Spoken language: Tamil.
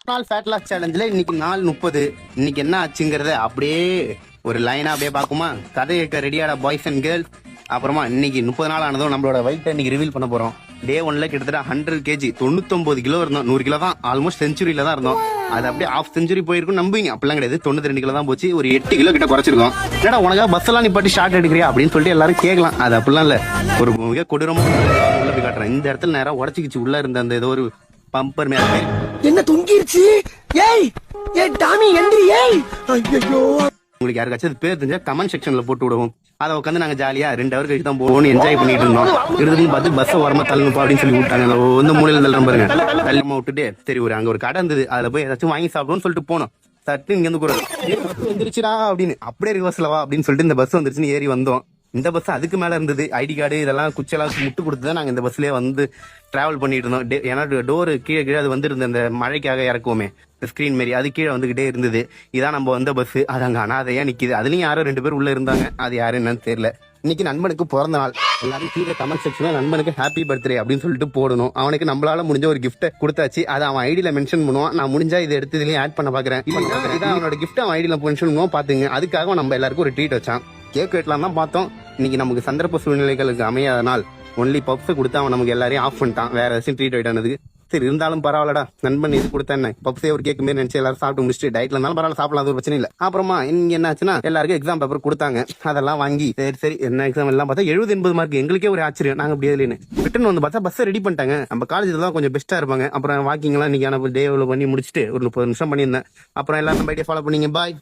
நாள் ஃபேட் லாஸ் சேலஞ்சில் இன்னைக்கு நாள் 30. இன்னைக்கு என்ன ஆச்சுங்கிறத அப்படியே ஒரு லைனா அப்படியே பார்க்குமா. கதை கேட்க ரெடியாடா பாய்ஸ் அண்ட் கேர்ள்ஸ். அப்புறமா இன்னைக்கு 30 நாள் ஆனதும் நம்மளோட வெயிட்டை இன்னைக்கு ரிவீல் பண்ண போறோம். டே 1ல கிட்டத்தட்ட 100 kg 99 கிலோ இருந்தோம். 100 கிலோ தான் ஆல்மோஸ்ட் செஞ்சுரியில தான் இருந்தோம். அது அப்படியே ஹாஃப் செஞ்சுரி போயிருக்கும் நம்புவீங்க. அப்படிலாம் கிடையாது. 92 கிலோ தான் போச்சு. ஒரு 8 கிலோ கிட்ட குறைச்சிருக்கோம். ஏன்னா உனக்கா பஸ் எல்லாம் நிப்பாட்டி ஷார்ட் எடுக்கிறியா அப்படின்னு சொல்லிட்டு எல்லாரும் கேட்கலாம். அது அப்படிலாம் இல்ல. ஒரு மிக கொடூரமா உள்ள போய் காட்டுறேன். இந்த இடத்துல நேரம் உடச்சிக்கிச்சு. உள்ள இருந்த அந்த ஏதோ ஒரு பம்பர் மேல என்ன தொங்கிருச்சு. ஏய் ஏய் டாமி எந்திரி. ஏய் ஐயோ. உங்களுக்கு யாருக்காச்சும் அது பேர் தெரிஞ்சா கமெண்ட் செக்ஷன்ல போட்டு விடுவோம். அதை உட்காந்து நாங்க ஜாலியா 2 ஹவர் கழிச்சு தான் போகணும்னு என்ஜாய் பண்ணிட்டு இருந்தோம். இறுதியும் பார்த்து பஸ் ஓரமா தள்ளுப்பா அப்படின்னு சொல்லி விட்டாங்க. வந்து மூலையில தள்ளுற பாருங்க. தள்ளமா விட்டுட்டு சரி அங்க ஒரு கடை இருந்தது. அதுல போய் ஏதாச்சும் வாங்கி சாப்பிடும்னு சொல்லிட்டு போனோம். சட்டு இங்க இருந்து கூட பஸ் வந்துருச்சுடா அப்படின்னு அப்படியே ரிவர்ஸ்லவா அப்படின்னு சொல்லிட்டு இந்த பஸ் வந்துருச்சுன்னு ஏறி வந்தோம். இந்த பஸ் அதுக்கு மேல இருந்தது. ஐடி கார்டு இதெல்லாம் குச்செல்லாம் முட்டு கொடுத்து தான் நாங்க இந்த பஸ்லயே வந்து டிராவல் பண்ணிட்டு இருந்தோம். ஏன்னா டோரு கீழே அது வந்துருந்த அந்த மழைக்காக இறக்குவோமே ஸ்கிரீன் மாரி அது கீழே வந்துகிட்டே இருந்தது. இதான் நம்ம வந்த பஸ். அது அங்க அனாதையா நிக்குது. அதுலயும் யாரோ 2 பேர் உள்ள இருந்தாங்க. அது யாரு என்னன்னு தெரியல. இன்னைக்கு நண்பனுக்கு பிறந்த நாள். எல்லாரும் கீழே கமெண்ட் செக்ஷன்ல நண்பனுக்கு ஹாப்பி பர்த்டே அப்படின்னு சொல்லிட்டு போடணும். அவனுக்கு நம்மளால முடிஞ்ச ஒரு கிஃப்ட் கொடுத்தாச்சு. அதை அவன் ஐடியில மென்ஷன் பண்ணுவான். நான் முடிஞ்சா இதை எடுத்து இதுலயும் ஆட் பண்ண பாக்குறேன். இதான் அவனோட கிஃப்ட் அவன் ஐடியில மென்ஷன் பண்ணுவோம். பாத்துங்க. அதுக்காக நம்ம எல்லாருக்கும் ஒரு ட்ரீட் வச்சான். கேக் வெட்டலாம் தான் பார்த்தோம். இன்னைக்கு நமக்கு சந்தர்ப்ப சூழ்நிலைகளுக்கு அமையாத நாள். ஒன்லி பப்ஸ் கொடுத்து அவன் நமக்கு எல்லாரையும் ஆஃப் பண்ணிட்டான். வேற ஏதாச்சும் ட்ரீட் ஆயிட்டானதுக்கு. சரி இருந்தாலும் பரவாயில்லடா. நண்பன் இது கொடுத்தா என்ன பப்ஸே ஒரு கேக் மாரி நினைச்சு எல்லாரும் சாப்பிட்டு முடிச்சுட்டு டயட்ல இருந்தாலும் பரவாயில்ல சாப்பிடலாம். அது ஒரு பிரச்சனை இல்லை. அப்புறமா இங்க என்ன ஆச்சுன்னா எல்லாருக்கும் எக்ஸாம் பேப்பர் கொடுத்தாங்க. அதெல்லாம் வாங்கி சரி என்ன எக்ஸாம் எல்லாம் பார்த்தா 70-80 மார்க். எங்களுக்கே ஒரு ஆச்சரியம். நாங்க அப்படி இல்லைன்னு ரிட்டன் வந்து பார்த்தா பஸ் ரெடி பண்ணிட்டாங்க. நம்ம காலேஜ்ல தான் கொஞ்சம் பெஸ்டா இருப்பாங்க. அப்புறம் வாக்கிங் எல்லாம் இன்னைக்கு டே பண்ணி முடிச்சுட்டு ஒரு 30 நிமிஷம் பண்ணியிருந்தேன். அப்புறம் எல்லாரும் பைடியா ஃபாலோ பண்ணீங்க. பாய்.